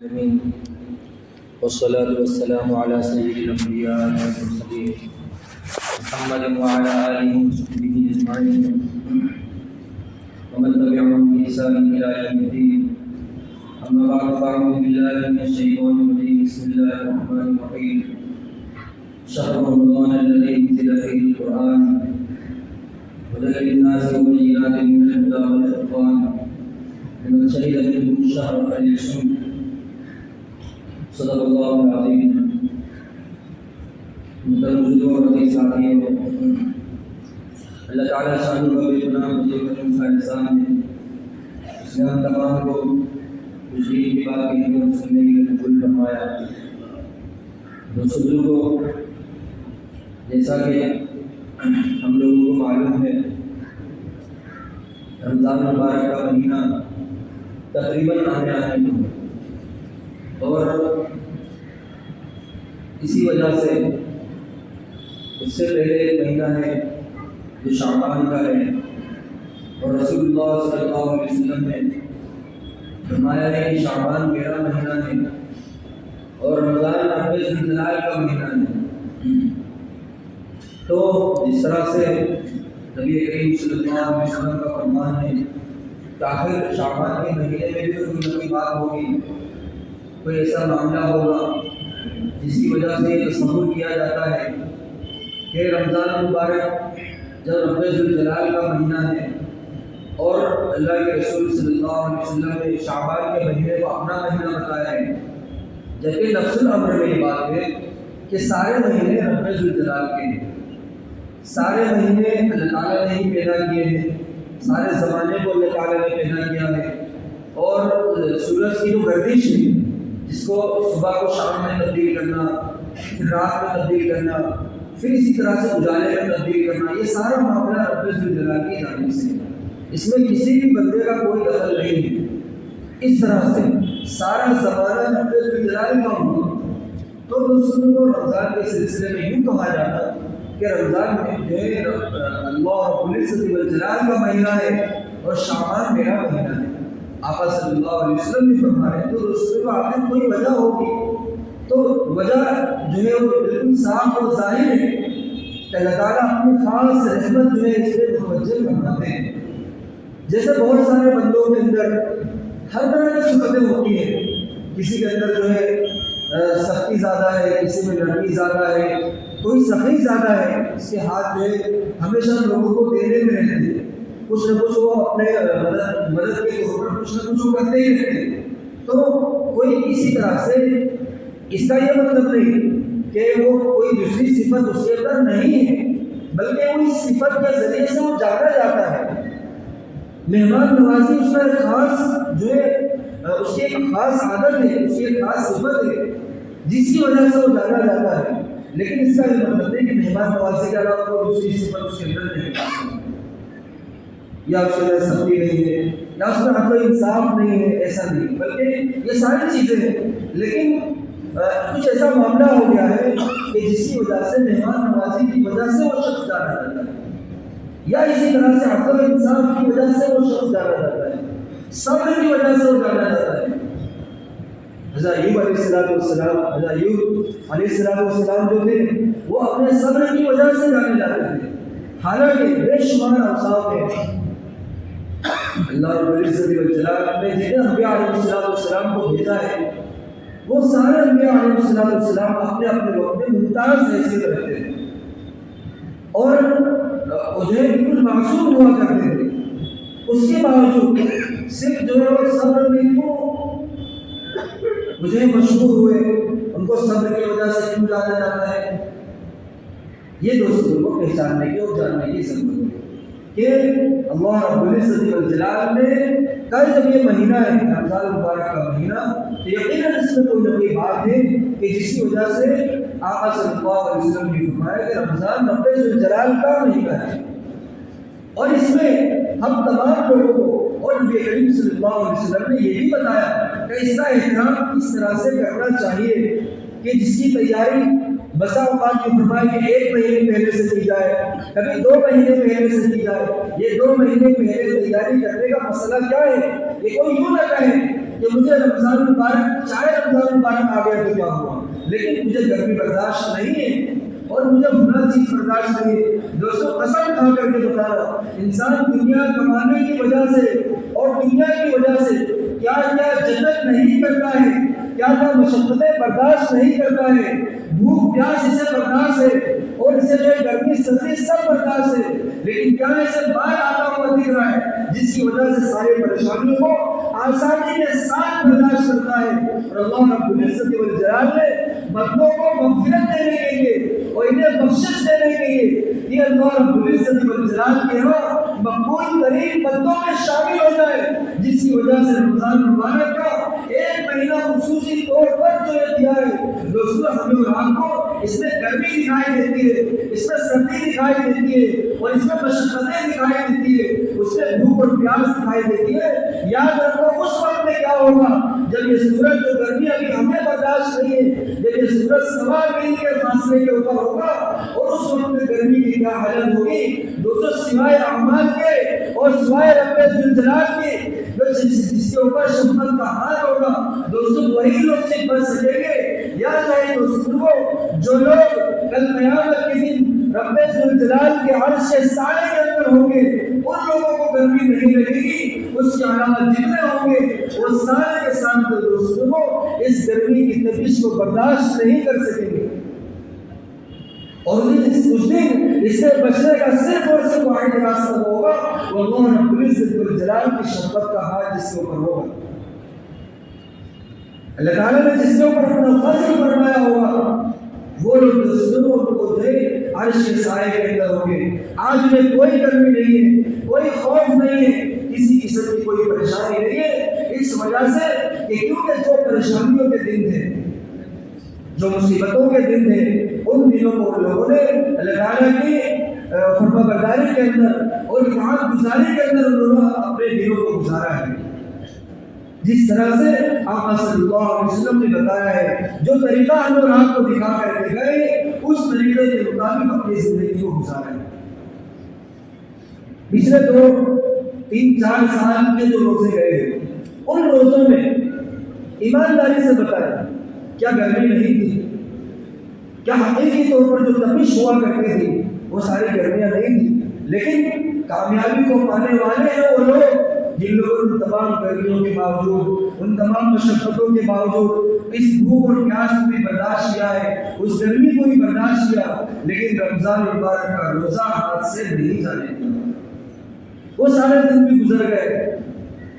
آمين. والصلاة والسلام على سيد الأنبياء والمرسلين محمد وعلى آله وصحبه أجمعين ومن تبعهم بإحسان إلى يوم الدين. أما بعد فأعوذ بالله من الشيطان الرجيم. بسم الله الرحمن الرحيم. شهر رمضان الذي أنزل فيه القرآن هدى للناس وبينات من الهدى والفرقان فمن شهد منكم الشهر فليصم. صدق اللہ العظیم. محترم اور عزیز ساتھیوں، اللہ تعالیٰ شان و بے-پناہ مجھے کرم کا احسان ہے. اس نے ہم تمام کو خوشی کی بات کہنے اور سننے کے لیے قبول فرمایا. دوستوں کو جیسا کہ ہم لوگوں کو معلوم ہے، رمضان مبارک کا مہینہ تقریباً آنے کو اور اسی وجہ سے اس سے پہلے ایک مہینہ ہے جو شعبان کا ہے، اور رسول اللہ صلی اللہ علیہ وسلم نے فرمایا ہے کہ شعبان میرا مہینہ ہے اور رمضان رب ذوالجلال کا مہینہ ہے. تو جس طرح سے نبی کریم صلی اللہ علیہ وسلم کا فرمان ہے کہ آخر شعبان کے مہینے میں بھی کوئی بات ہوگی، کوئی ایسا معاملہ ہوگا جس کی وجہ سے یہ تصور کیا جاتا ہے کہ رمضان مبارک جب رب ذوالجلال کا مہینہ ہے اور اللہ کے رسول صلی اللہ علیہ وسلم نے شعبان کے مہینے کو اپنا مہینہ بتایا ہے، جبکہ نفس الامر میں یہ بات ہے کہ سارے مہینے رب ذوالجلال کے ہیں. سارے مہینے اللہ تعالیٰ نے ہی پیدا کیے ہیں، سارے زمانے کو اللہ تعالیٰ نے پیدا کیا ہے. اور سورج کی جو گردش ہے جس کو صبح کو شام میں تبدیل کرنا، پھر رات میں تبدیل کرنا، پھر اسی طرح سے اجالے میں تبدیل کرنا، یہ سارا معاملہ رب ذوالجلال کی جانب سے ہے. اس میں کسی بھی بندے کا کوئی دخل نہیں ہے. اس طرح سے سارا زمانہ رب ذوالجلال کا ہوگا. تو دوستوں کو رمضان کے سلسلے میں یوں کہا جاتا کہ رمضان میں جو ہے اللہ رب الجلال کا مہینہ ہے اور شعبان میرا مہینہ ہے. آقا صلی اللہ علیہ وسلم نے فرمایا. تو رسول کو آخر کوئی وجہ ہوگی، تو وجہ جو ہے وہ بالکل صاف اور ظاہر ہے کہ اللہ تعالیٰ اپنی خاص رحمت جو ہے اس میں متوجہ فرماتے ہیں. جیسے بہت سارے بندوں کے اندر ہر طرح کی صفتیں ہوتی ہیں. کسی کے اندر جو ہے سختی زیادہ ہے، کسی میں نرمی زیادہ ہے، کوئی سخی زیادہ ہے، اس کے ہاتھ جو ہے ہمیشہ لوگوں کو دینے میں رہتے ہیں. کچھ نہ کچھ وہ اپنے مدد کے طور پر کچھ نہ کچھ وہ کرتے ہی رہتے ہیں. تو کوئی اسی طرح سے اس کا یہ مطلب نہیں کہ وہ کوئی دوسری صفت اس کے اندر نہیں ہے، بلکہ وہ اس صفت کے ذریعے سے وہ جانا جاتا ہے. مہمان نوازی اس کا ایک خاص جو ہے اس کی ایک خاص عادت ہے، اس کی ایک خاص صفت ہے جس کی وجہ سے وہ جانا جاتا ہے. لیکن اس کا یہ مطلب نہیں کہ مہمان نوازی کے علاوہ کوئی دوسری صفت اس کے اندر نہیں ہے، یا اس کے اندر سختی نہیں ہے، یا اس میں حق و انصاف نہیں ہے. ایسا نہیں، بلکہ یہ ساری چیزیں ہیں. لیکن کچھ ایسا معاملہ ہو گیا ہے کہ جس کی وجہ سے مہمان نوازی کی وجہ سے وہ شخص جانا جاتا ہے، یا اسی طرح سے حق و انصاف کی وجہ سے وہ شخص جانا جاتا ہے، صبر کی وجہ سے وہ جانا جاتا ہے. حضرت ایوب علیہ السلام جو تھے وہ اپنے صبر کی وجہ سے جانے جاتے تھے. حالانکہ بے شمار اوصاف ہیں اللہ رب العزت والجلال نے جتنے انبیاء علیہ السلام کو بھیجا ہے، وہ سارے انبیاء علیہ السلام اپنے اپنے وقت میں ممتاز حیثیت رکھتے تھے اور انہیں بالکل معصوم ہوا کرتے تھے. اس کے باوجود صرف جو ہے صبر میں کیوں مجھے مشہور ہوئے، ان کو صبر کی وجہ سے کیوں جانا جاتا ہے، یہ دوستوں کو پہچاننے کی اور جاننے کی ضرورت ہے کہ اللہ رب العزت والجلال نے کل جب یہ مہینہ ہے رمضان مبارک کا مہینہ، تو یقیناً اس میں کوئی نہ کوئی بات ہے کہ جس کی وجہ سے آقا صلی اللہ علیہ وسلم نے فرمایا کہ رمضان رب ذوالجلال کا مہینہ ہے. اور اس میں ہم تمام لوگوں کو اور نبی کریم صلی اللہ علیہ وسلم نے یہ بھی بتایا کہ اس کا احترام اس طرح سے کرنا چاہیے کہ جس کی تیاری بسا اوقات یہ فرمایا کہ ایک مہینے پہلے سے کی جائے، کبھی 2 مہینے پہلے سے کی جائے. یہ 2 مہینے پہلے تیاری کرنے کا مسئلہ کیا ہے؟ یہ کوئی یوں نہ کہے کہ مجھے رمضان مبارک، چاہے رمضان مبارک آ گیا تو کیا ہوا، لیکن مجھے گرمی برداشت نہیں ہے اور مجھے بھنا چیز برداشت نہیں ہے۔ دوستوں قسم کھا کر کے بتا رہا، انسان دنیا کمانے کی وجہ سے اور دنیا کی وجہ سے کیا کیا جنت نہیں کرتا ہے، کیا کیا مشقتیں برداشت نہیں کرتا ہے، بھوک پیاس اسے برداشت ہے اور اسے جو گرمی سردی سب برداشت ہے، لیکن کیا اسے مال آتا ہوا دکھ رہا ہے جس کی وجہ سے ساری پریشانیوں کو آسانی کے ساتھ برداشت کرتا ہے۔ اور اللہ رب العزت والجلال نے بندوں کو مغفرت دینے کے لیے اور انہیں بخشش دینے کے لیے یہ اللہ رب العزت والجلال کے مقبول ترین بندوں میں شامل ہو جائے، جس کی وجہ سے رمضان مبارک کا ایک مہینہ خصوصی طور پر جو یہ دیا ہے دوستوں ہمیں اور آپ کو، اس میں گرمی دکھائی دیتی ہے، اس میں سردی دکھائی دیتی ہے اور اس میں مشقتیں دکھائی دیتی ہے، اس میں بھوک اور پیاس دکھائی دیتی ہے۔ یاد رکھو اس وقت میں کیا ہوگا جب یہ سورج جو گرمی ابھی ہمیں برداشت نہیں ہے، جب یہ سورج سوا میل کے فاصلے کے اوپر ہوگا اور اس وقت میں گرمی کی کیا حالت ہوگی دوستوں، سوائے اعمال کے اور سوائے رب ذوالجلال کے جس کے اوپر شفقت کا حال ہوگا دوستوں وہی لوگ سے بچ سکیں گے۔ یاد رہے دوستوں، جو لوگ کل قیامت کے دن رب ذوالجلال کے عرش کے سائے کے اندر ہوں گے ان لوگوں کو گرمی نہیں لگے گی، اس کی علامت جتنے ہوں گے وہ سارے کے سامنے دوستوں اس گرمی کی تپش کو برداشت نہیں کر سکیں گے، اور اس دن اس سے بچنے کا صرف اور صرف واحد راستہ ہوگا وہ اللہ رب العزت والجلال کی شفقت کا ہاتھ جس کے اوپر ہوگا، اللہ تعالیٰ نے جس کے اوپر اپنا فضل فرمایا ہوگا وہ لوگ دوستوں کو جو عرش کے سائے کے اندر ہوں گے۔ آج میں کوئی گرمی نہیں ہے، کوئی خوف نہیں ہے، کسی قسم کی کوئی پریشانی نہیں ہے، اس وجہ سے کہ کیونکہ جو پریشانیوں کے دن تھے، جو مصیبتوں کے دن تھے، ان دنوں کو لوگوں نے اللہ تعالیٰ کی فرما برداری کے اندر اور اطاعت گزاری کے اندر انہوں نے اپنے دنوں کو گزارا ہے۔ جس طرح سے آقا صلی اللہ علیہ وسلم نے بتایا ہے، جو طریقہ ہم اور آپ کو دکھا کر کے گئے اس طریقے کے مطابق اپنی زندگی کو گزارا ہے۔ پچھلے 2-3-4 سال کے جو روزے گئے ان روزوں میں ایمانداری سے بتایا کیا گرمی نہیں تھی، کیا حقیقی طور پر جو تپش ہوا کرتی تھی وہ ساری گرمیاں نہیں تھی، لیکن کامیابی کو پانے والے ہیں وہ لوگ جن لوگوں نے تمام گرمیوں کے باوجود، ان تمام مشقتوں کے باوجود اس بھوک اور پیاس کو بھی برداشت کیا ہے، اس گرمی کو بھی برداشت کیا، لیکن رمضان مبارک کا روزہ ہاتھ سے نہیں جانے دیا۔ وہ سارے دن بھی گزر گئے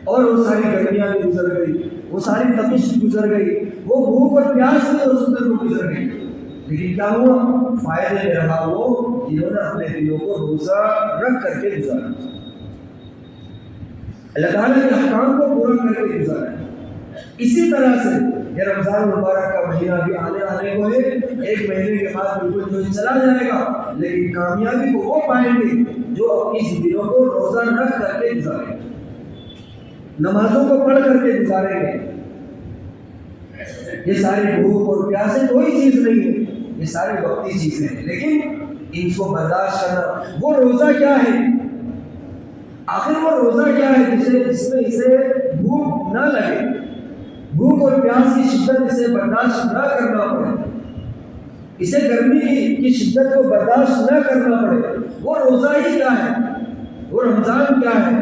اور وہ ساری گرمیاں بھی گزر گئی، وہ ساری تپش بھی گزر گئی، وہ بھوک اور پیاس بھی اس دن کو گزر گئی، لیکن کیا ہوا؟ فائدے میں رہا وہ جنہوں نے اپنے دلوں کو روزہ رکھ کر کے گزارا، اللہ تعالیٰ کے احکام کو پورا کر کے گزارا ہے۔ اسی طرح سے یہ رمضان مبارک کا مہینہ بھی آنے کو ہے، ایک مہینے کے بعد بالکل جو چلا جائے گا، لیکن کامیابی کو وہ پائیں گے جو اپنی دلوں کو روزہ رکھ کر کے گزاریں، نمازوں کو پڑھ کر کے گزاریں گے۔ یہ ساری بھوک اور پیاسیں کوئی چیز نہیں ہے، یہ سارے وقتی چیزیں ہیں، لیکن ان کو برداشت کرنا۔ وہ روزہ کیا ہے؟ آخر وہ روزہ کیا ہے جس میں اسے بھوک نہ لگے، بھوک اور پیاس کی شدت اسے برداشت نہ کرنا پڑے، اسے گرمی کی شدت کو برداشت نہ کرنا پڑے، وہ روزہ ہی کیا ہے؟ وہ رمضان کیا ہے؟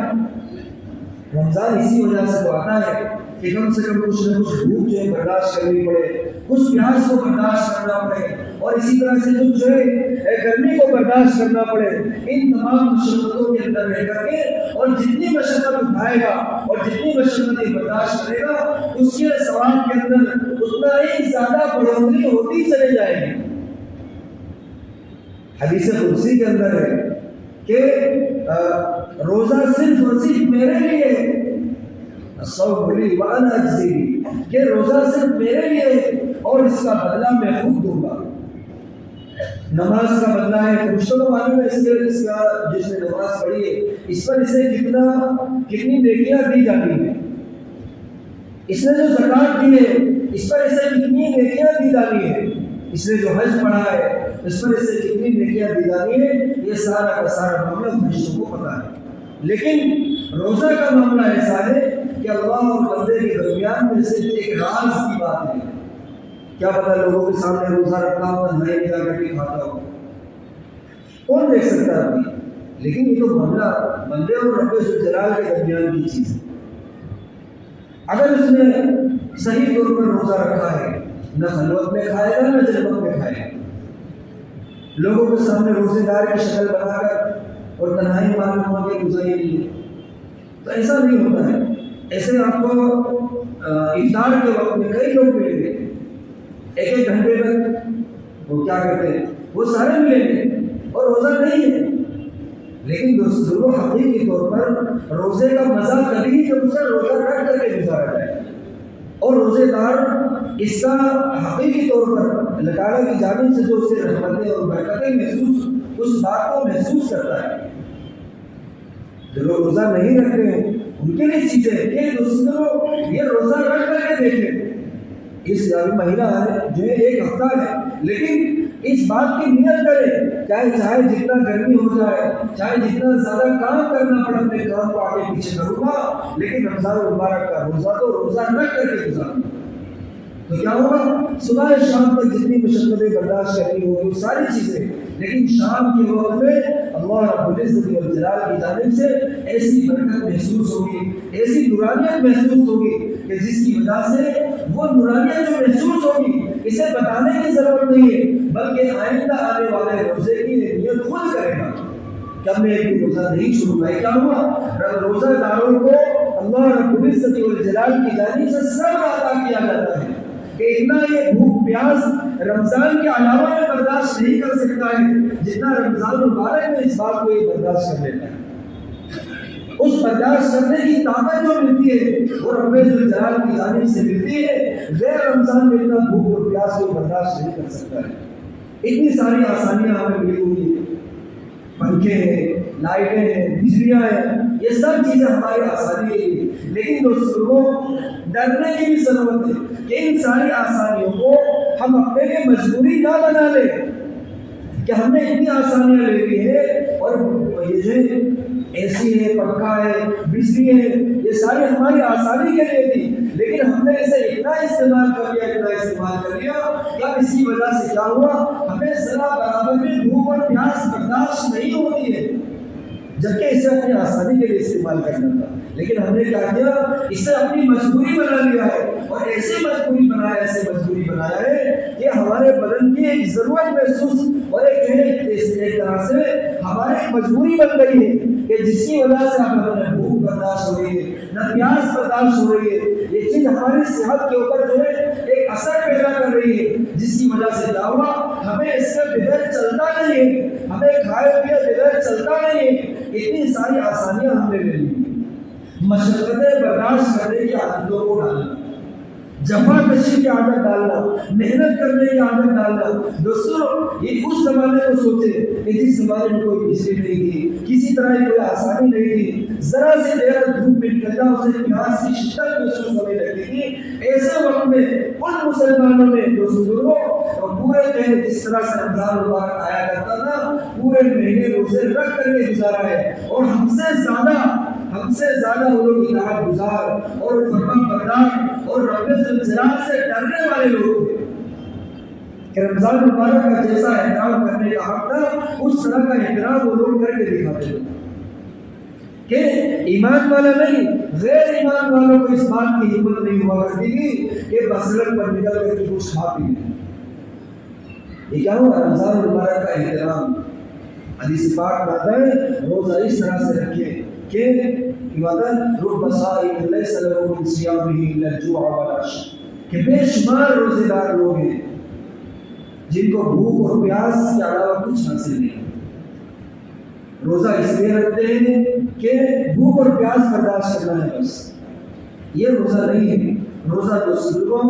رمضان اسی وجہ سے تو آتا ہے کہ کم سے کم کچھ نہ کچھ بھوک جو ہے برداشت کرنی پڑے، کچھ پیاس کو برداشت کرنا پڑے، اور اسی طرح سے کچھ جو ہے گرمی کو برداشت کرنا پڑے۔ ان تمام مشقتوں کے اندر رہ کر کے اور جتنی مشقت اٹھائے گا اور جتنی مشقتیں برداشت کرے گا اس کے ثواب کے اندر اتنا ہی زیادہ بڑھوتری ہوتی چلے جائے گی۔ حدیث قدسی کے اندر ہے کہ روزہ صرف اور صرف میرے لیے ہے، الصوم لی وانا اجزی بہ، کہ روزہ صرف میرے لیے ہے اور اس کا بدلہ میں خود دوں گا۔ نماز کا بدلہ ہے، فرشتوں کو معلوم ہے اس کا جس نے نماز پڑھی ہے اس پر اسے کتنی نیکیاں دی جاتی ہیں، اس نے جو زکوٰۃ دی ہے اس پر اسے کتنی نیکیاں دی جاتی ہیں، اس نے جو حج پڑھا ہے اس پر اسے کتنی نیکیاں دی جاتی ہیں، یہ سارا کا سارا معاملہ فرشتوں کو پتہ ہے۔ لیکن روزہ کا معاملہ ایسا ہے کہ اللہ اور بندے کے درمیان میں صرف ایک راز کی بات ہے. کیا پتا لوگوں کے سامنے روزہ رکھتا ہو تنہائی میں جا کر کے کھاتا ہو, کون دیکھ سکتا ہے ابھی؟ لیکن یہ تو معاملہ بندے اور رب جلال کے درمیان کی چیز ہے. اگر اس نے صحیح طور پر روزہ رکھا ہے, نہ خلوت میں کھائے گا نہ جلوت میں کھائے گا. لوگوں کے سامنے روزے دار کی شکل بنا کر اور تنہائی معلوم ہوا کہ روزہ یہ نہیں ہے, تو ایسا نہیں ہوتا ہے. ایسے آپ کو افطار کے وقت میں کئی لوگ ملیں گے, ایک گھنٹے تک وہ کیا کرتے ہیں, وہ سارے ملیں گے اور روزہ نہیں ہے. لیکن دوستوں حقیقی طور پر روزے کا مزہ کبھی جب اسے روزہ رکھ کر کے گزارا جائے, اور روزے دار اس کا حقیقی طور پر اللہ تعالیٰ کی جانب سے جو اسے رحمتیں اور برکتیں محسوس, اس بات کو محسوس کرتا ہے. جو لوگ روزہ نہیں رکھتے ہیں ان کے لیے چیزیں کہ دوستوں یہ روزہ رکھ کر کے دیکھیں. اس مہینہ ہے جو ایک ہفتہ ہے, لیکن اس بات کی نیت کرے, چاہے جتنا گرمی ہو جائے, چاہے جتنا زیادہ کام کرنا پڑے, اپنے کام کو آگے پیچھے کروں گا, لیکن رمضان المبارک کا روزہ تو روزہ رکھ کر کے گزاروں. تو کیا ہوگا, صبح شام تک جتنی مشقتیں برداشت کرنی ہوگی وہ ساری چیزیں, لیکن شام کے وقت میں اللہ رب العزت والجلال کی جانب سے ایسی برکت محسوس ہوگی, ایسی نورانیت محسوس ہوگی کہ جس کی وجہ سے وہ نورانیت جو محسوس ہوگی اسے بتانے کی ضرورت نہیں ہے, بلکہ آئندہ آنے والے روزے کی نیت خود کرے گا کہ اب میں ایک روزہ نہیں چھوڑوں گا. کیا ہوا, روزہ داروں کو اللہ رب العزت والجلال کی جانب سے صبر عطا کیا جاتا ہے کہ اتنا یہ بھوک پیاس رمضان کے علاوہ میں برداشت نہیں کر سکتا ہے جتنا رمضان مبارک میں اس بات کو یہ برداشت کر لیتا ہے. اس برداشت کرنے کی طاقت جو ملتی ہے وہ رب الجلال کی جانب سے ملتی ہے. غیر رمضان میں اتنا بھوک اور پیاس کو برداشت نہیں کر سکتا ہے. اتنی ساری آسانیاں ہمیں ملی ہوئی ہیں, پنکھے ہیں, لائٹیں ہیں, بجلیاں ہیں, یہ سب چیزیں ہماری آسانی کے لیے, لیکن دوستوں ڈرنے کی بھی ضرورت ہے کہ ان ساری آسانیوں کو ہم اپنے لیے مجبوری نہ بنا لیں کہ ہم نے اتنی آسانیاں لے لی ہے, اور یہ جو اے سی ہے, پنکھا ہے, بجلی ہے, یہ ساری ہماری آسانی کے لیے تھی, لیکن ہم نے اسے اتنا استعمال کر لیا کہ اس کی وجہ سے کیا ہوا, ہمیں ذرا برابر میں بھوک اور پیاس برداشت نہیں ہوتی ہے, جبکہ اسے اپنی آسانی کے لیے استعمال کرنا تھا. لیکن ہم نے کیا کیا, اسے اپنی مجبوری بنا لیا ہے, اور ایسے مجبوری بنایا ہے کہ ہمارے بدن کی ایک ضرورت محسوس اور ایک طرح سے ہماری مجبوری بن گئی ہے کہ جس کی وجہ سے ہمیں بھوک برداشت ہو رہی ہے, نہ پیاس برداشت ہو رہی ہے. یہ چیز ہماری صحت کے اوپر جو ہے ایک اثر پیدا کر رہی ہے, جس کی وجہ سے کیا ہوا, ہمیں اس کے بغیر چلتا نہیں ہے, ہمیں کھائے پیے بغیر چلتا نہیں ہے. اتنی ساری آسانیاں ہم نے لے لی. مشقتیں برداشت کرنے کی عادتوں کو ڈالنا, جفا کشی کی عادت ڈالنا, محنت کرنے کی عادت ڈالنا. دوستوں یہ اس زمانے کو سوچے کہ جس زمانے میں کوئی بجلی نہیں تھی, کسی طرح کی کوئی آسانی نہیں تھی, ذرا سے دیر دھوپ میں نکل جاؤ اسے پیاس کی شدت محسوس ہونے لگتی تھی. ایسے وقت میں ان مسلمانوں نے دوستوں پورے جس طرح سے رمضان مبارک آیا کرتا تھا, پورے مہینے روزے رکھ کر کے گزارا ہے, اور ہم سے زیادہ وہ لوگ اطاعت گزار اور فرمان بردار اور رب الجلال سے ڈرنے والے لوگ تھے کہ رمضان مبارک کا جیسا احترام کرنے کا حق تھا اس طرح کا احترام وہ لوگ کر کے دکھاتے تھے کہ ایمان والا نہیں, غیر ایمان والوں کو اس بات کی ہمت نہیں ہوا کرتی تھی کہ بسرت پر نکل کر کے کچھ کھا پی لیں. یہ کیا ہوا, رمضان مبارک کا احترام. حدیث پاک میں آتا ہے روزہ اس طرح سے رکھیے کہ رب صائم لیس له من صيامه الا الجوع والعطش, کہ بے شمار روزے دار لوگ ہیں جن کو بھوک اور پیاس کے علاوہ کچھ حاصل نہیں. روزہ اس لیے رکھتے ہیں کہ بھوک اور پیاس برداشت کرنا ہے, بس یہ روزہ نہیں ہے. روزہ دوستوں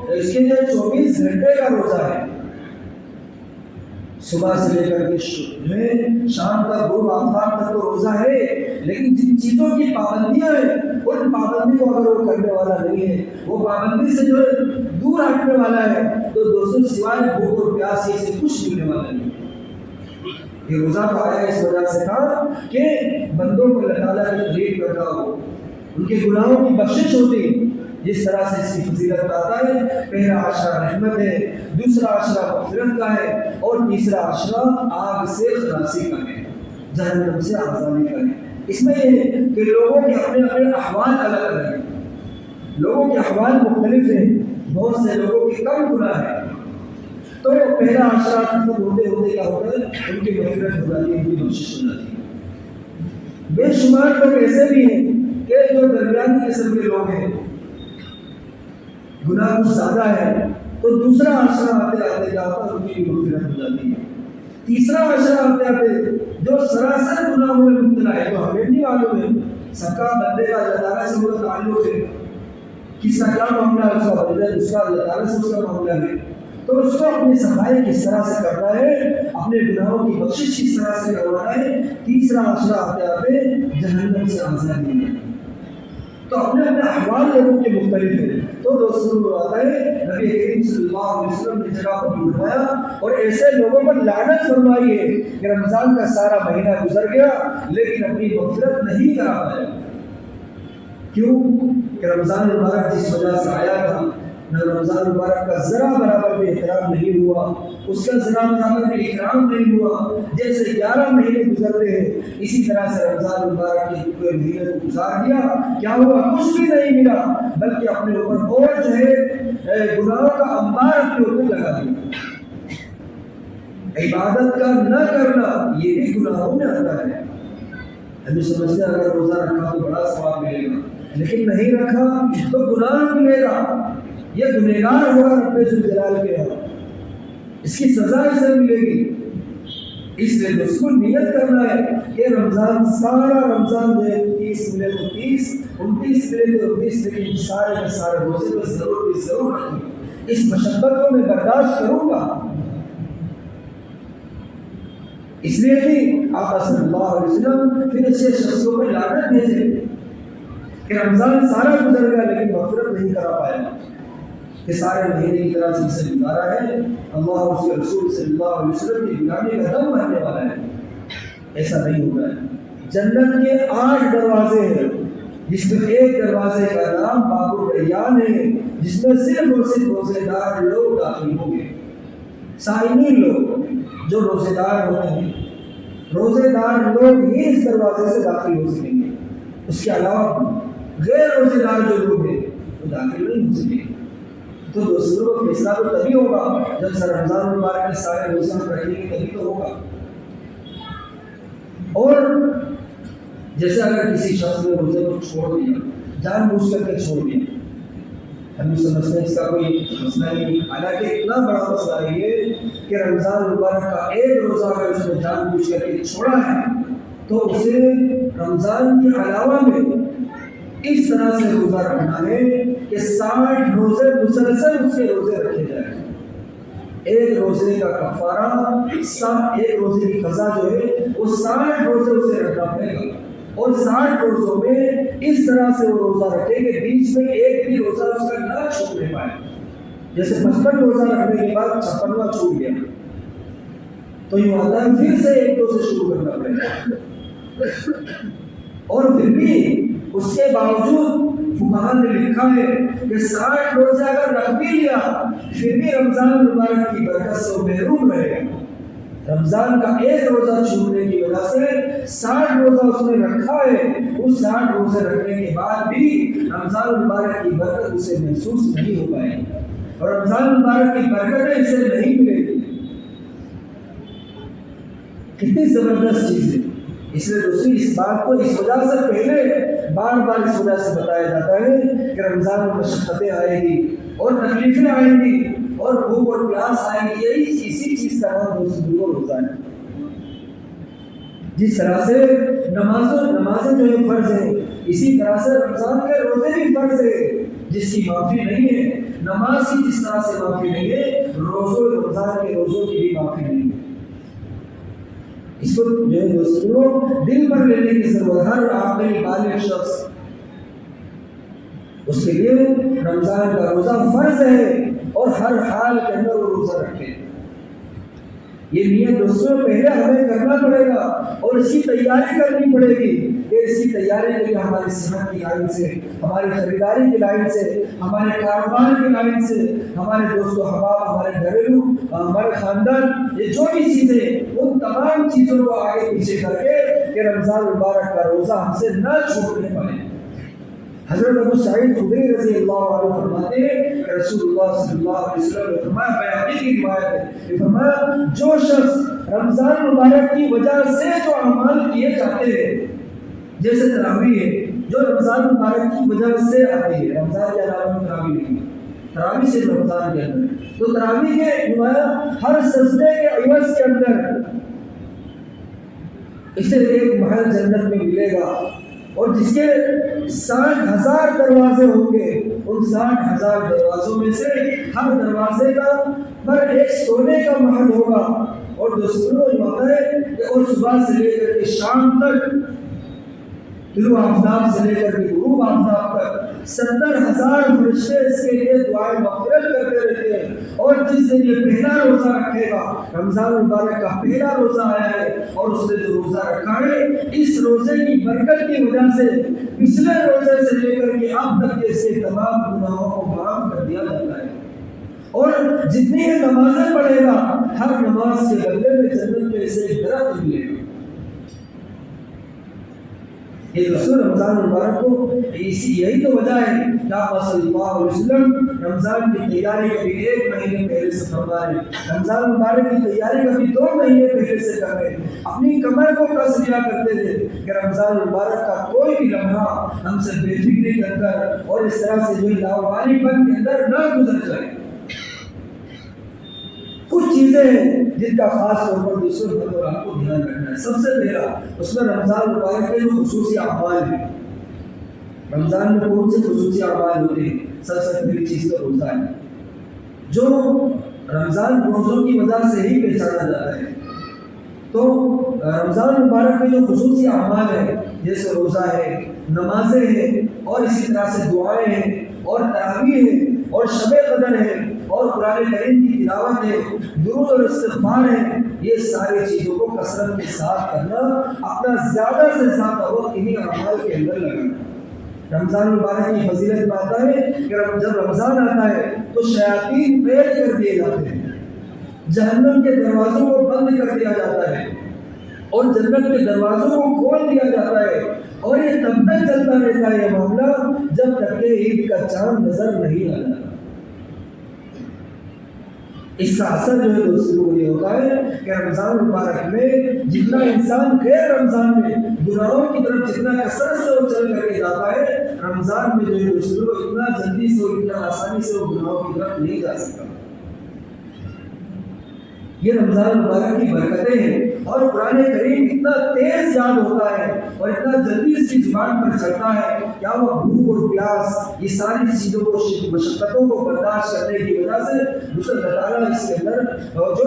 اس کے لیے 24 گھنٹے کا روزہ ہے, صبح سے لے کر کے شام تک غروب آفتاب تک تو روزہ ہے, لیکن جن چیزوں کی پابندیاں ہیں ان پابندی کو اگر وہ کرنے والا نہیں ہے, وہ پابندی سے جو دور ہٹنے والا ہے, تو دوستوں سوائے بھوک اور پیاس سے کچھ ملنے والا نہیں. یہ روزہ تو آیا اس وجہ سے تھا کہ بندوں کو اللہ تعالیٰ کی قریب کرتا ہو, ان کے گناہوں کی بخشش ہوتی ہے۔ جس طرح سے اس کی فضیلت بتاتا ہے، پہلا عشرہ رحمت ہے، دوسرا عشرہ مغفرت کا ہے، اور تیسرا عشرہ آگ سے خلاصی کا ہے، جہنم سے آزادی کا ہے۔ اس میں یہ ہے کہ لوگوں کے اپنے اپنے احوال الگ الگ ہیں، لوگوں کے احوال مختلف ہیں، بہت سے لوگوں کے کم گناہ ہیں، تو پہلا عشرہ ختم ہوتے ہوتے کیا ہوتا ہے، ان کی مغفرت ہو جاتی ہے، ان کی بخشش ہو جاتی ہے۔ بے شمار لوگ ایسے بھی ہیں کہ جو درمیانی قسم کے لوگ ہیں، گناہ کچھ زیادہ ہے، تو دوسرا عشرہ آتے آتے کیا ہوتا ہے، ان کی مغفرت ہو جاتی ہے۔ تیسرا عشرہ آتے آتے جو سراسر گناہوں میں مبتلا ہے، تو ہمیں نہیں معلوم ہے، سب کا بندے کا اللہ تعالیٰ سے وہ تعلق ہے، کس کا کیا معاملہ ہے، اس کا بندہ اس کا اللہ تعالیٰ سے اس کا معاملہ ہے، تو اس کو اپنی صفائی کس طرح سے کرنا ہے، اپنے گناہوں کی بخشش کس طرح سے کروانا ہے۔ تیسرا عشرہ آتے آتے جہنم سے آزادی ہے۔ تو اپنے اپنے احوال لوگوں کے مختلف ہیں، تو دوستوں آتا ہے نبی کریم صلی اللہ علیہ وسلم نے جگہ پر فرمایا اور ایسے لوگوں پر لعنت فرمائی ہے کہ رمضان کا سارا مہینہ گزر گیا لیکن اپنی مغفرت نہیں کرا پایا۔ کیوں کہ رمضان مبارک جس وجہ سے آیا تھا، نہ رمضان مبارک کا ذرا برابر بھی احترام نہیں ہوا، اس کا ذرا برابر بھی اکرام نہیں ہوا۔ جیسے 11 مہینے گزرتے ہیں اسی طرح سے رمضان مبارک کے پورے مہینے کو گزار دیا، کیا ہوا، کچھ بھی نہیں ملا، بلکہ اپنے اوپر اور جو ہے گناہوں کا انبار اپنے اوپر لگا دیا۔ عبادت کا نہ کرنا یہ بھی گناہوں میں آتا ہے۔ ہمیں سمجھتے ہیں اگر روزہ رکھا تو بڑا ثواب ملے گا، لیکن نہیں رکھا تو گناہ ملے گا، یہ گنہگار ہوگا رب ذوالجلال کے یہاں، اس کی سزا اسے ملے گی۔ اس لیے اس کو نیت کرنا ہے کہ رمضان سارا رمضان جو ہے 30 ملے تو 30، 29 ملے تو 29، لیکن سارے کے سارے روزے کو ضرور بھی ضرور رکھوں، اس مشقت کو میں برداشت کروں گا۔ اس لیے کہ آقا صلی اللہ علیہ وسلم پھر ایسے شخصوں پر لعنت بھیجے کہ رمضان سارا گزر گیا لیکن مغفرت نہیں کرا پایا، کہ سارے مہینے کی طرح سے اسے گزارا ہے، اللہ اور اس کے رسول صلی اللہ علیہ وسلم کی غلامی کا دم بھرنے والا ہے۔ ایسا نہیں ہوتا ہے۔ جنت کے 8 دروازے ہیں، جس میں ایک دروازے کا نام باب الریان ہے، جس میں صرف اور صرف روزے دار لوگ داخل ہوں گے، صائمین لوگ جو روزے دار ہوتے ہیں، روزے دار لوگ ہی اس دروازے سے داخل ہو سکیں گے، اس کے علاوہ غیر روزے دار جو لوگ ہیں وہ داخل نہیں ہو سکیں گے۔ تو دوستوں کو فیصلہ تو تبھی ہوگا جب سر رمضان مبارک کے سارے روزے رکھیں گے، تبھی تو ہوگا۔ اور جیسے اگر کسی شخص نے روزے کو چھوڑ دیا، جان بوجھ کر کے چھوڑ دیا، ہم سمجھتے ہیں اس کا کوئی مسئلہ نہیں، حالانکہ اتنا بڑا مسئلہ ہے یہ کہ رمضان مبارک کا ایک روزہ اگر اس نے جان بوجھ کر کے چھوڑا ہے تو اسے رمضان کے علاوہ میں اس طرح سے روزہ رکھنا ہے کہ 60 روزے مسلسل اس کے روزے رکھے جائیں۔ ایک روزے کا کفارہ، ایک روزے کی قضا جو ہے وہ 60 روزے اسے رکھنا پڑے گا، اور 60 روزوں میں اس طرح سے وہ روزہ رکھے کہ بیچ میں ایک بھی روزہ اس کا نہ چھوٹنے پائے۔ جیسے 55 روزہ رکھنے کے بعد 56واں چھوٹ گیا تو یہ ہوتا ہے پھر سے 1-2 سے شروع کرنا پڑے گا، اور پھر بھی اس کے باوجود فقہاء نے لکھا ہے کہ 60 روزہ اگر رکھ بھی لیا پھر بھی رمضان مبارک کی برکت سے وہ محروم رہے گا۔ رمضان کا ایک روزہ چھوٹنے کی وجہ سے 60 روزہ اس نے رکھا ہے، اس 60 روزے رکھنے کے بعد بھی رمضان مبارک کی برکت اسے محسوس نہیں ہو پائے گی، اور رمضان مبارک کی برکتیں اسے نہیں ملے گی۔ کتنی زبردست چیز ہے۔ اس لیے دوستوں اس بات کو اس وجہ سے پہلے بار بار اس وجہ سے بتایا جاتا ہے کہ رمضان میں مشقتیں آئیں گی اور تکلیفیں آئیں گی اور بھوک اور پیاس آئیں گی، یہی اسی چیز کا نام دوستوں کو روزہ ہے۔ جس طرح سے نمازیں جو ہے فرض ہے، اسی طرح سے رمضان کے روزے بھی فرض ہے، جس کی معافی نہیں ہے۔ نماز کی جس طرح سے معافی نہیں ہے، رمضان کے روزوں کی بھی معافی نہیں ہے۔ اس کو جو ہے دوستوں دل پر لینے کی ضرورت، ہر عاقل بالغ شخص اس کے لیے رمضان کا روزہ فرض ہے اور ہر حال کے اندر وہ روزہ رکھے۔ یہ نیت دوستوں پہلے ہمیں کرنا پڑے گا اور اس کی تیاری کرنی پڑے گی کہ اس کی تیاری کے لیے ہماری صحت کی لائن سے، ہماری خریداری کی لائن سے، ہمارے کاروبار کی لائن سے، ہمارے دوست و احباب، ہمارے گھریلو، ہمارے خاندان، یہ جو بھی چیزیں، ان تمام چیزوں کو آگے پیچھے کر کے کہ رمضان مبارک کا روزہ ہم سے نہ چھوٹنے پائے۔ حضرت ابو سعید خدری رضی اللہ عنہ فرماتے ہیں کہ رسول اللہ صلی اللہ علیہ وسلم نے فرمایا، بیہقی کی روایت ہے، فرمایا جو شخص رمضان مبارک کی وجہ سے جو اعمال کیے جاتے ہیں، جیسے تراویح ہے جو رمضان مبارک کی وجہ سے آتی ہے، رمضان کے علاوہ تراویح نہیں، تراویح صرف رمضان کے اندر، تو تراویح کے نمایاں ہر سجدے کے عوض کے اندر اسے ایک محل جنت میں ملے گا، اور جس کے 60,000 دروازے ہوں گے، ان 60,000 دروازوں میں سے ہر دروازے کا پر ایک سونے کا محل ہوگا، اور دوستوں یہ ہوتا ہے کہ اور صبح سے لے کر کے شام تک، طلوع آفتاب سے لے کر کے غروب آفتاب تک 70,000 فرشتے اس کے لیے دعائیں مغفرت کرتے رہتے ہیں، اور جس دن یہ پہلا روزہ رکھے گا، رمضان مبارک کا پہلا روزہ آیا ہے اور اس نے جو روزہ رکھا ہے، اس روزے کی برکت کی وجہ سے پچھلے روزے سے لے کر کے اب تک کے اس کے تمام گناہوں کو معاف کر دیا جاتا ہے، اور جتنی یہ نمازیں پڑھے گا ہر نماز کے بدلے میں جنت میں اسے ایک درخت ملے گا۔ یہ رسول رمضان مبارک کو یہی تو وجہ ہے کہ آپ صلی اللہ علیہ وسلم رمضان کی تیاری کبھی 1 مہینے پہلے سے فرما رہے ہیں، رمضان مبارک کی تیاری کبھی 2 مہینے پہلے سے کر رہے ہیں، اپنی کمر کو کس لیا کرتے تھے کہ رمضان مبارک کا کوئی بھی لمحہ ہم سے بے فکری کے اندر اور اس طرح سے جو لاوانی پن کے اندر نہ گزر جائے۔ کچھ چیزیں ہیں جن کا خاص طور پر دوسروں پر آپ کو دھیان رکھنا ہے۔ سب سے پہلا اس میں رمضان مبارک کے جو خصوصی اعمال ہیں، رمضان میں کون سے خصوصی اعمال ہوتے ہیں؟ سب سے پہلی چیز تو روزہ ہے، جو رمضان روزوں کی وجہ سے ہی پہچانا جاتا ہے۔ تو رمضان مبارک میں جو خصوصی اعمال ہیں جیسے روزہ ہے، نمازیں ہیں، اور اسی طرح سے دعائیں ہیں، اور تراویح ہے، اور شب قدر ہے، اور قرآن کریم کی تلاوت ہے، درود اور استغفار ہے، یہ ساری چیزوں کو کثرت کے ساتھ کرنا، اپنا زیادہ سے زیادہ وقت انہیں اعمال کے اندر لگانا۔ رمضان مبارک کی فضیلت میں آتا ہے کہ جب رمضان آتا ہے تو شیاطین قید کر دیے جاتے ہیں، جہنم کے دروازوں کو بند کر دیا جاتا ہے، اور جنت کے دروازوں کو کھول دیا جاتا ہے، اور یہ تب تک چلتا رہتا ہے یہ معاملہ جب تک کہ عید کا چاند نظر نہیں آتا۔ اس کا اثر جو ہے دوستوں یہ ہوتا ہے کہ رمضان مبارک میں جتنا انسان غیر رمضان میں گناہوں کی طرف جتنا کثرت سے وہ چل کر کے جاتا ہے، رمضان میں جو ہے دوستوں اتنا جلدی سے اور اتنا آسانی سے وہ گناہوں کی طرف نہیں جا سکتا۔ یہ رمضان مبارک کی برکتیں ہیں، اور قرآن کریم اتنا تیز یاد ہوتا ہے اور اتنا جلدی اس کی زبان پر چڑھتا ہے، کیا وہ بھوک اور پیاس یہ ساری چیزوں کو مشقتوں کو برداشت کرنے کی وجہ سے اللہ تعالیٰ اس کے اندر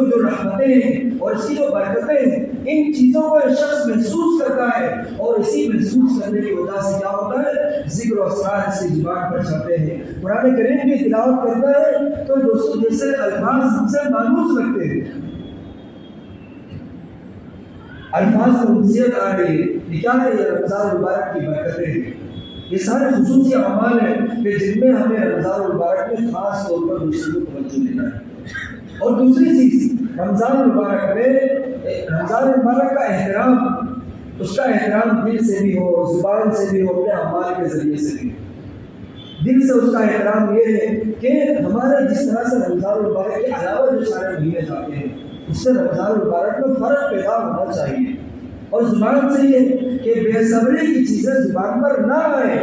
جو رحمتیں ہیں اور اس کی جو برکتیں ہیں، ان چیزوں کو شخص محسوس کرتا ہے، اور اسی محسوس کرنے کی وجہ سے کیا ہوتا ہے، ذکر و اسرار اس کی زبان پر چڑھتے ہیں، قرآن کریم کی تلاوت کرتا ہے تو دوستوں جیسے الفاظ ہم سے مانوس لگتے ہیں، الفاظ میں انسیت آ رہی ہے، یہ کیا ہے؟ یہ رمضان مبارک کی برکتیں ہیں، یہ سارے خصوصی اعمال ہیں کہ جن میں ہمیں رمضان مبارک میں خاص طور پر دوسروں کو توجہ دینا ہے۔ اور دوسری چیز رمضان مبارک میں رمضان مبارک کا احترام، اس کا احترام دل سے بھی ہو، زبان سے بھی ہو، اپنے اعمال کے ذریعے سے بھی۔ دل سے اس کا احترام یہ ہے کہ ہمارے جس طرح سے رمضان مبارک کے علاوہ جو سارے مہینے جاتے ہیں اس سے رمضان مبارک میں فرق پیدا ہونا چاہیے، اور زبان سے یہ کہ بے صبری کی چیزیں زبان پر نہ آئے۔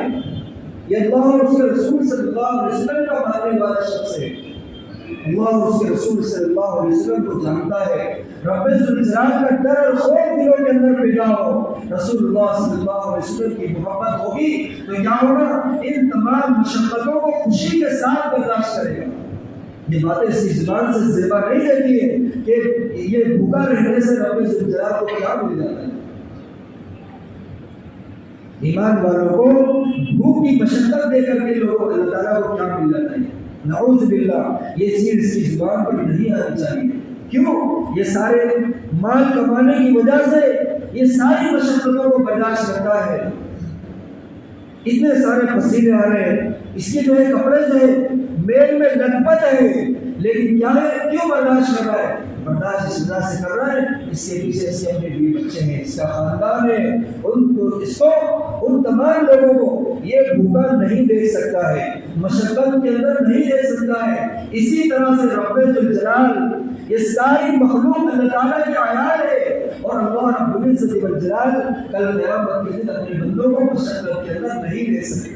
یہ اللہ اور اس کے رسول صلی اللہ علیہ وسلم کا ماننے والا شخص ہے، اللہ اور اس کے رسول صلی اللہ علیہ وسلم کو جانتا ہے، رب ذوالجلال کا ڈر اور خوف دلوں کے اندر پیدا ہو، رسول اللہ صلی اللہ علیہ وسلم کی محبت ہوگی تو کیا ہوگا، ان تمام مشقتوں کو خوشی کے ساتھ برداشت کرے گا۔ یہ باتیں اس کی زبان سے زیبا نہیں دیتی ہے کہ یہ بھوکا رہنے سے رب ذوالجلال کو کیا مل جاتا ہے۔ ایمان والوں کو بھوک کی مشقت دے کر کے لوگوں کو اللہ تعالیٰ کو کیا مل جاتا ہے، نعوذ باللہ، یہ چیز اس کی زبان پر نہیں آنی چاہیے۔ کیوں؟ یہ سارے مال کمانے کی وجہ سے یہ ساری مشقتوں کو برداشت کرتا ہے، اتنے سارے پسینے آ رہے ہیں، اس کے جو ہے کپڑے جو ہے میل میں لت پت ہے، لیکن کیا ہے، کیوں برداشت کر رہا ہے؟ برداشت اس وجہ سے کر رہا ہے، اس کے پیچھے اس کے اپنے بیوی بچے ہیں، اس کا خاندان ہے، اس کو ان تمام لوگوں کو یہ بھوکا نہیں دے سکتا ہے، مشقت کے اندر نہیں دے سکتا ہے۔ اسی طرح سے رب الجلال یہ ساری مخلوق اللہ تعالیٰ کی عیال ہے، اور اللہ رب العزت والجلال کل قیامت کے دن اپنے بندوں کو مشقت کے اندر نہیں دے سکے۔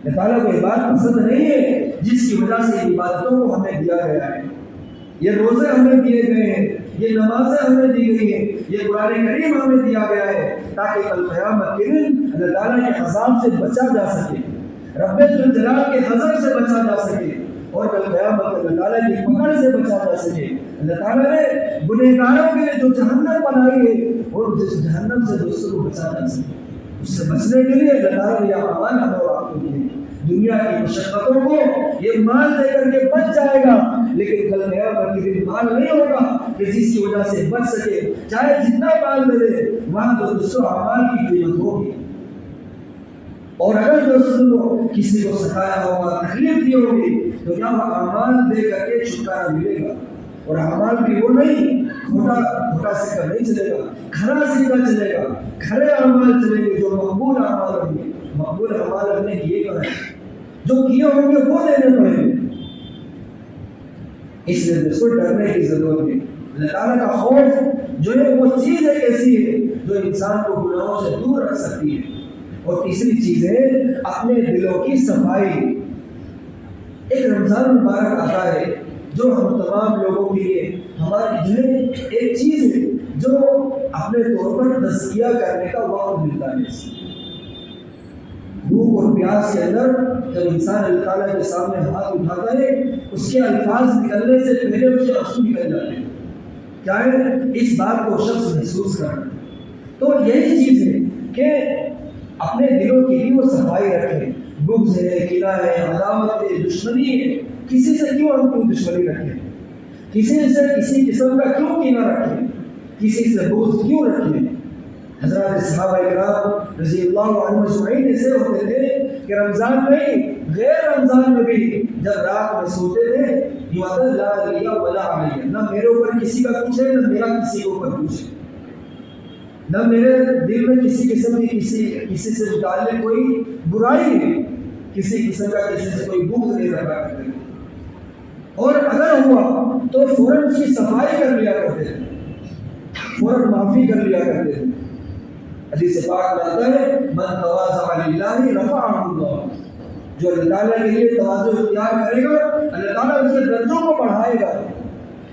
اللہ تعالیٰ کو یہ بات پسند نہیں ہے جس کی وجہ سے عبادتوں کو ہمیں دیا گیا ہے، یہ روزے ہمیں دیے گئے ہیں، یہ نمازیں ہمیں دی گئی ہیں، یہ قرآن کریم ہمیں دیا گیا ہے تاکہ کل قیامت کے دن اللہ تعالیٰ کے عذاب سے بچا جا سکے، رب الجلال کے غضب سے بچا جا سکے، اور کل قیامت اللہ تعالیٰ کی پکڑ سے بچا جا سکے۔ اللہ تعالیٰ نے گنہگاروں کے لیے جو جہنم بنائی ہے اور جس جہنم سے دوسروں کو بچا جا سکے، اس سے بچنے کے لیے اللہ تعالیٰ نے یہ اعمال ہمیں اور آپ کو دیے۔ دنیا کی مشقتوں کو یہ مال دے کر کے بچ جائے گا، لیکن کل قیامت کے دن مال نہیں ہوگا کہ جس کی وجہ سے بچ سکے، چاہے جتنا مال دے دے وہاں تو دوسروں اعمال کی قیمت ہوگی، اور اگر دوستوں کو کسی کو سکھایا ہوگا، تکلیف دی ہوگی، تو یہاں اعمال دے کر کے چھٹکارا ملے گا، اور اعمال بھی وہ نہیں کھوٹا سکہ نہیں چلے گا، کھرا سکہ چلے گا، کھرے اعمال چلیں گے جو مقبول اعمال ہوں گے۔ مقبول اعمال ہم نے کیے کہاں ہیں؟ جو کیے ہوں گے وہ دینے پڑیں گے۔ اس لیے دوستوں ڈرنے کی ضرورت ہے۔ اللہ تعالیٰ کا خوف جو ہے وہ چیز ایک ایسی ہے جو انسان کو گناہوں سے دور رکھ سکتی ہے۔ اور تیسری چیز ہے اپنے دلوں کی صفائی۔ ایک رمضان مبارک آتا ہے جو ہم تمام لوگوں کے لیے ہماری جو ہے ایک چیز ہے جو اپنے طور پر تزکیہ کرنے کا وقت ملتا ہے۔ بھوک اور پیاس کے اندر جب انسان اللہ تعالیٰ کے سامنے ہاتھ اٹھاتا ہے، اس کے الفاظ نکلنے سے پہلے اس کے آنسو نکل جاتے ہیں، کیا ہے اس بات کو شخص محسوس کرنا۔ تو یہی چیز ہے کہ اپنے دلوں کی بھی وہ صفائی رکھیں۔ بغض ہے، کینہ ہے، عداوت ہے، دشمنی ہے، کسی سے کیوں ہم کیوں دشمنی رکھیں، کسی سے کسی قسم کا کیوں کینہ رکھیں، کسی سے بغض کیوں رکھیں۔ حضرات صحابہ کرام رضی اللہ عنہ اجمعین ایسے ہوتے تھے کہ رمضان نہیں غیر رمضان میں بھی جب رات میں سوتے تھے یوم لا علیہ ولا علیہ، نہ میرے اوپر کسی کا کچھ ہے نہ میرا کسی کے اوپر کچھ ہے، نہ میرے دل میں کسی قسم کی کسی سے متعلق کوئی برائی ہے، کسی قسم کا کسی سے کوئی بغض نہیں رکھا کرتے، اور اگر ہوا تو فوراً اس کی صفائی کر لیا کرتے تھے، فوراً معافی کر لیا کرتے تھے۔ حدیث پاک میں آتا ہے من تواضع للہ رفعہ اللہ، جو اللہ تعالیٰ کے لیے تواضع اختیار کرے گا اللہ تعالیٰ اس کے درجوں کو بڑھائے گا۔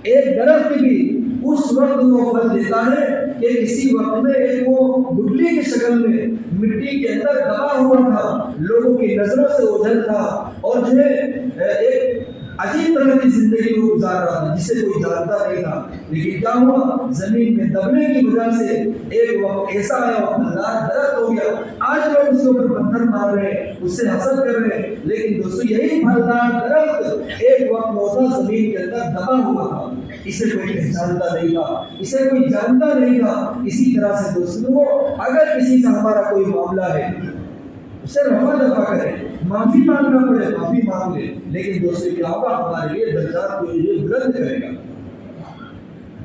ایک درخت بھی اس وقت وہ پھل دیتا ہے کہ کسی وقت میں ایک وہ گٹلی کی شکل میں مٹی کے اندر دبا ہوا تھا، لوگوں کی نظروں سے اوجھل تھا، اور جو ہے ایک عجیب طرح کی زندگی کو گزار رہا تھا جسے کوئی جانتا نہیں تھا، لیکن کیا ہوا زمین میں دبنے کی وجہ سے ایک وقت ایسا آیا وہ پھلدار درخت ہو گیا۔ آج لوگ اس کے اوپر پتھر مار رہے ہیں، اس سے حسد کر رہے ہیں، لیکن دوستو یہی پھلدار درخت ایک وقت موتا زمین کے اندر دبا ہوا تھا، اسے کوئی پہچانتا نہیں تھا، اسے کوئی جانتا نہیں تھا۔ اسی طرح سے دوستوں اگر کسی سے ہمارا کوئی معاملہ ہے اسے رفع دفع کرے، معافی مانگنا پڑے معافی مانگ لے، لیکن دوسرے کے علاوہ ہمارے لیے درجات کو یہ بلند کرے گا۔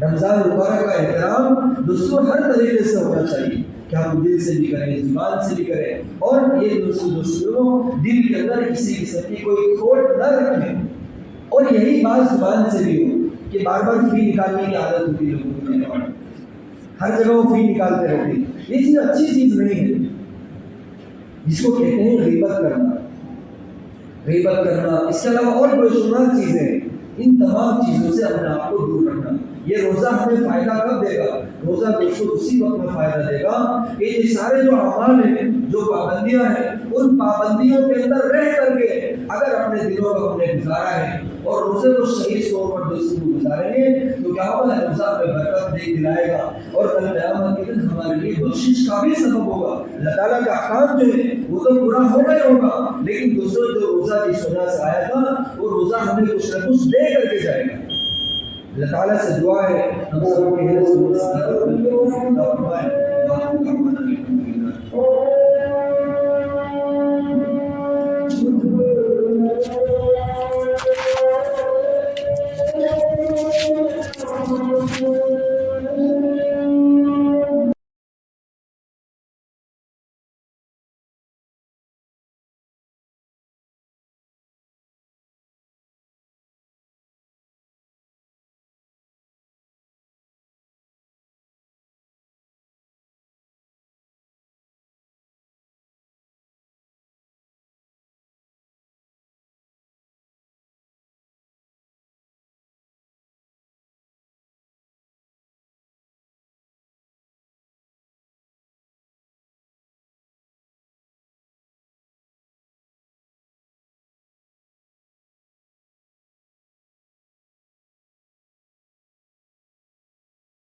رمضان مبارک کا احترام دوستوں ہر طریقے سے ہونا چاہیے کہ ہم دل سے بھی کریں، زبان سے بھی کریں، اور یہ دوستوں دل کے اندر کسی قسم کی کوئی کھوٹ نہ رکھیں، اور یہی بات زبان سے بھی ہو کہ بار بار فی نکالنے کی عادت ہوتی ہے لوگوں کو، ہر جگہ وہ فی نکالتے رہتے ہیں، یہ چیز اچھی چیز نہیں ہے، جس کو کہتے ہیں غیبت کرنا۔ غیبت کرنا اس کے علاوہ اور بے شمار چیزیں ہیں، ان تمام چیزوں سے اپنے آپ کو دور رکھنا۔ یہ روزہ ہمیں فائدہ کب دے گا؟ روزہ دوستوں اسی وقت میں فائدہ دے گا کہ یہ سارے جو اعمال ہیں، جو پابندیاں ہیں، ان پابندیوں کے اندر رہ کر کے اگر اپنے دلوں کو ہم نے گزارا ہے اور روزے کو صحیح طور پر دوستوں کو گزاریں گے تو کیا ہوگا؟ روزہ میں برکت دے دلائے گا، اور کل قیامت کے دن ہمارے لیے بخشش کا بھی سبب ہوگا۔ اللہ تعالیٰ کا احکام جو ہے وہ تو پورا ہوگا ہی ہوگا، لیکن دوستوں جو روزہ جس وجہ سے آیا تھا وہ روزہ ہمیں کچھ نہ کچھ دے کر کے جائے گا۔ اللہ تعالیٰ سے دعا ہے ہم سب کے